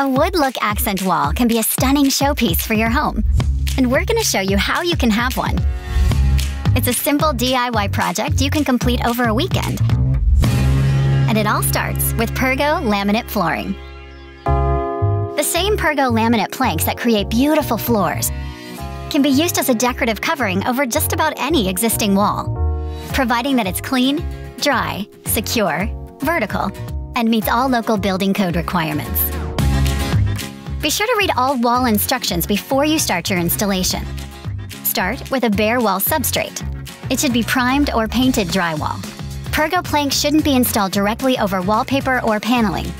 A wood-look accent wall can be a stunning showpiece for your home, and we're going to show you how you can have one. It's a simple DIY project you can complete over a weekend. And it all starts with Pergo laminate flooring. The same Pergo laminate planks that create beautiful floors can be used as a decorative covering over just about any existing wall, providing that it's clean, dry, secure, vertical, and meets all local building code requirements. Be sure to read all wall instructions before you start your installation. Start with a bare wall substrate. It should be primed or painted drywall. Pergo planks shouldn't be installed directly over wallpaper or paneling.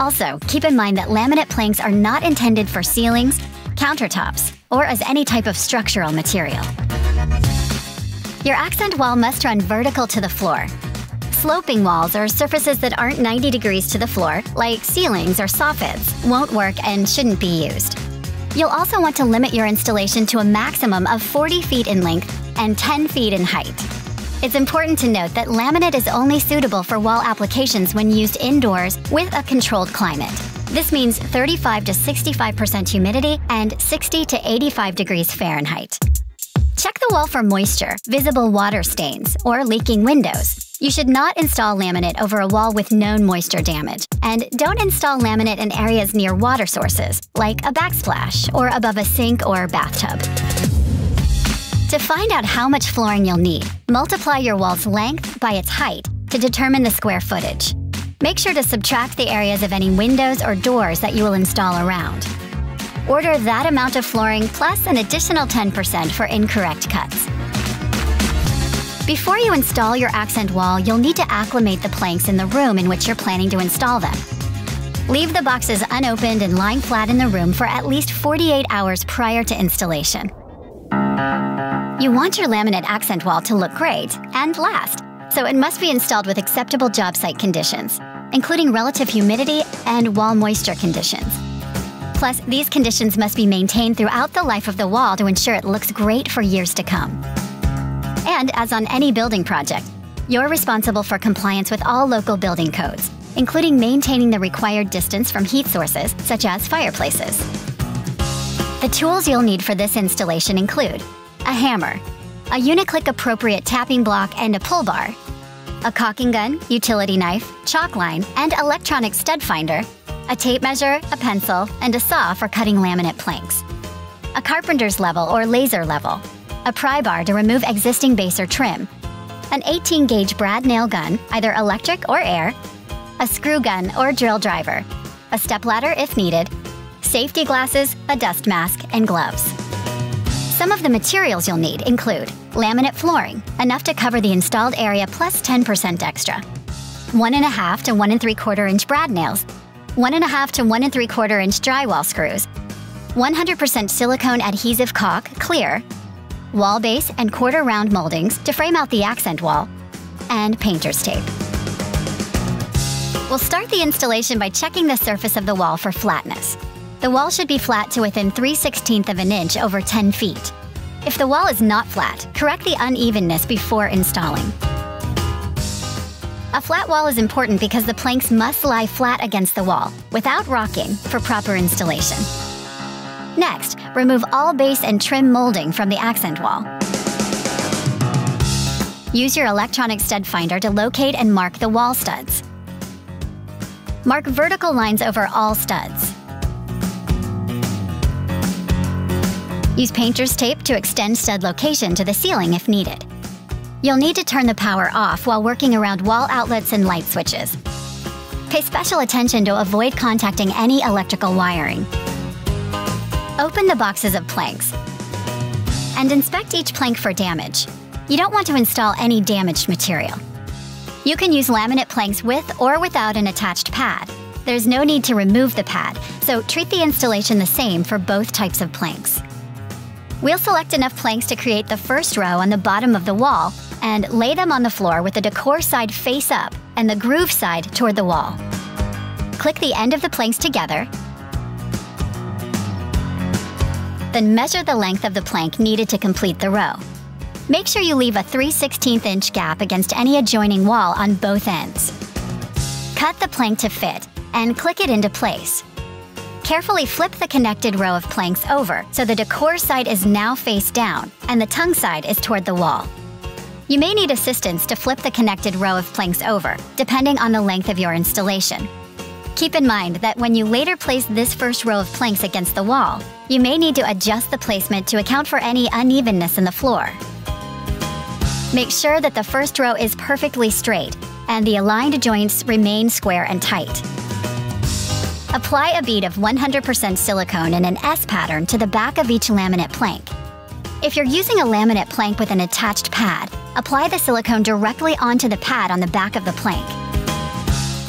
Also, keep in mind that laminate planks are not intended for ceilings, countertops, or as any type of structural material. Your accent wall must run vertical to the floor. Sloping walls or surfaces that aren't 90 degrees to the floor, like ceilings or soffits, won't work and shouldn't be used. You'll also want to limit your installation to a maximum of 40 feet in length and 10 feet in height. It's important to note that laminate is only suitable for wall applications when used indoors with a controlled climate. This means 35 to 65% humidity and 60 to 85 degrees Fahrenheit. Check the wall for moisture, visible water stains, or leaking windows. You should not install laminate over a wall with known moisture damage, and don't install laminate in areas near water sources, like a backsplash or above a sink or bathtub. To find out how much flooring you'll need, multiply your wall's length by its height to determine the square footage. Make sure to subtract the areas of any windows or doors that you will install around. Order that amount of flooring plus an additional 10% for incorrect cuts. Before you install your accent wall, you'll need to acclimate the planks in the room in which you're planning to install them. Leave the boxes unopened and lying flat in the room for at least 48 hours prior to installation. You want your laminate accent wall to look great and last, so it must be installed with acceptable job site conditions, including relative humidity and wall moisture conditions. Plus, these conditions must be maintained throughout the life of the wall to ensure it looks great for years to come. And as on any building project, you're responsible for compliance with all local building codes, including maintaining the required distance from heat sources, such as fireplaces. The tools you'll need for this installation include a hammer, a Uniclick appropriate tapping block and a pull bar, a caulking gun, utility knife, chalk line, and electronic stud finder, a tape measure, a pencil, and a saw for cutting laminate planks, a carpenter's level or laser level, a pry bar to remove existing base or trim, an 18-gauge brad nail gun, either electric or air, a screw gun or drill driver, a stepladder if needed, safety glasses, a dust mask, and gloves. Some of the materials you'll need include laminate flooring, enough to cover the installed area plus 10% extra, 1.5 to 1 3/4 inch brad nails, 1.5 to 1 3/4 inch drywall screws, 100% silicone adhesive caulk, clear, wall base and quarter round moldings to frame out the accent wall, and painter's tape. We'll start the installation by checking the surface of the wall for flatness. The wall should be flat to within 3/16 of an inch over 10 feet. If the wall is not flat, correct the unevenness before installing. A flat wall is important because the planks must lie flat against the wall, without rocking, for proper installation. Next, remove all base and trim molding from the accent wall. Use your electronic stud finder to locate and mark the wall studs. Mark vertical lines over all studs. Use painter's tape to extend stud location to the ceiling if needed. You'll need to turn the power off while working around wall outlets and light switches. Pay special attention to avoid contacting any electrical wiring. Open the boxes of planks and inspect each plank for damage. You don't want to install any damaged material. You can use laminate planks with or without an attached pad. There's no need to remove the pad, so treat the installation the same for both types of planks. We'll select enough planks to create the first row on the bottom of the wall and lay them on the floor with the DECOR side face up and the groove side toward the wall. Click the end of the planks together, then measure the length of the plank needed to complete the row. Make sure you leave a 3/16 inch gap against any adjoining wall on both ends. Cut the plank to fit and click it into place. Carefully flip the connected row of planks over so the DECOR side is now face down and the tongue side is toward the wall. You may need assistance to flip the connected row of planks over, depending on the length of your installation. Keep in mind that when you later place this first row of planks against the wall, you may need to adjust the placement to account for any unevenness in the floor. Make sure that the first row is perfectly straight and the aligned joints remain square and tight. Apply a bead of 100% silicone in an S pattern to the back of each laminate plank. If you're using a laminate plank with an attached pad, apply the silicone directly onto the pad on the back of the plank.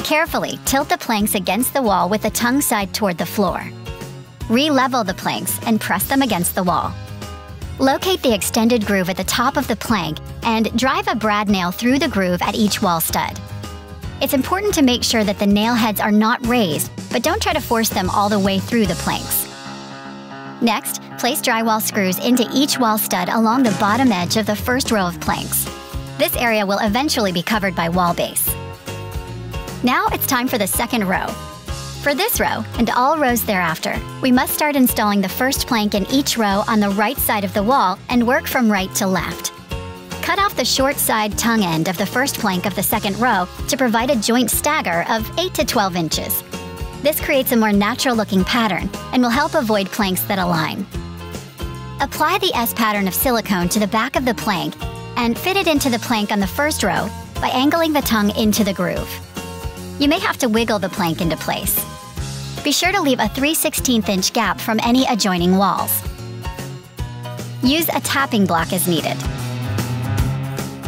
Carefully tilt the planks against the wall with the tongue side toward the floor. Re-level the planks and press them against the wall. Locate the extended groove at the top of the plank and drive a brad nail through the groove at each wall stud. It's important to make sure that the nail heads are not raised, but don't try to force them all the way through the planks. Next, place drywall screws into each wall stud along the bottom edge of the first row of planks. This area will eventually be covered by wall base. Now it's time for the second row. For this row, and all rows thereafter, we must start installing the first plank in each row on the right side of the wall and work from right to left. Cut off the short side tongue end of the first plank of the second row to provide a joint stagger of 8 to 12 inches. This creates a more natural-looking pattern and will help avoid planks that align. Apply the S pattern of silicone to the back of the plank and fit it into the plank on the first row by angling the tongue into the groove. You may have to wiggle the plank into place. Be sure to leave a 3/16 inch gap from any adjoining walls. Use a tapping block as needed.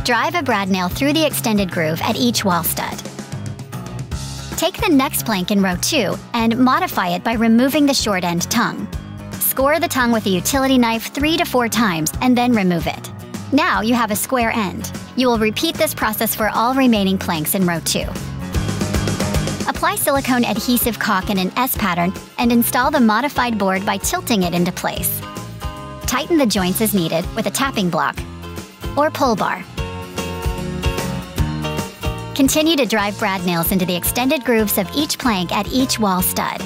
Drive a brad nail through the extended groove at each wall stud. Take the next plank in row 2 and modify it by removing the short end tongue. Score the tongue with a utility knife 3 to 4 times and then remove it. Now you have a square end. You will repeat this process for all remaining planks in row 2. Apply silicone adhesive caulk in an S pattern and install the modified board by tilting it into place. Tighten the joints as needed with a tapping block or pull bar. Continue to drive brad nails into the extended grooves of each plank at each wall stud.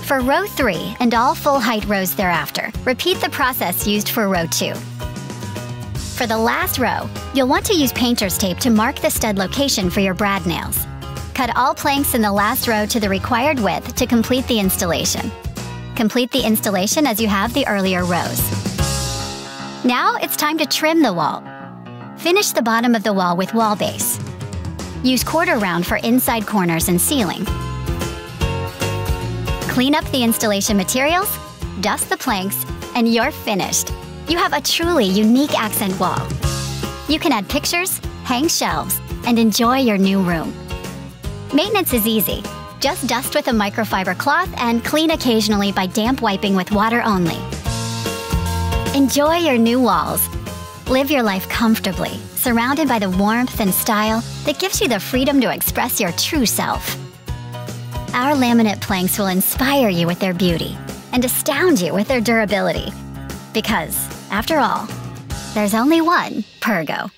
For row 3 and all full height rows thereafter, repeat the process used for row 2. For the last row, you'll want to use painter's tape to mark the stud location for your brad nails. Cut all planks in the last row to the required width to complete the installation. Complete the installation as you have the earlier rows. Now it's time to trim the wall. Finish the bottom of the wall with wall base. Use quarter round for inside corners and ceiling. Clean up the installation materials, dust the planks, and you're finished. You have a truly unique accent wall. You can add pictures, hang shelves, and enjoy your new room. Maintenance is easy. Just dust with a microfiber cloth and clean occasionally by damp wiping with water only. Enjoy your new walls. Live your life comfortably, surrounded by the warmth and style that gives you the freedom to express your true self. Our laminate planks will inspire you with their beauty and astound you with their durability. Because, after all, there's only one Pergo.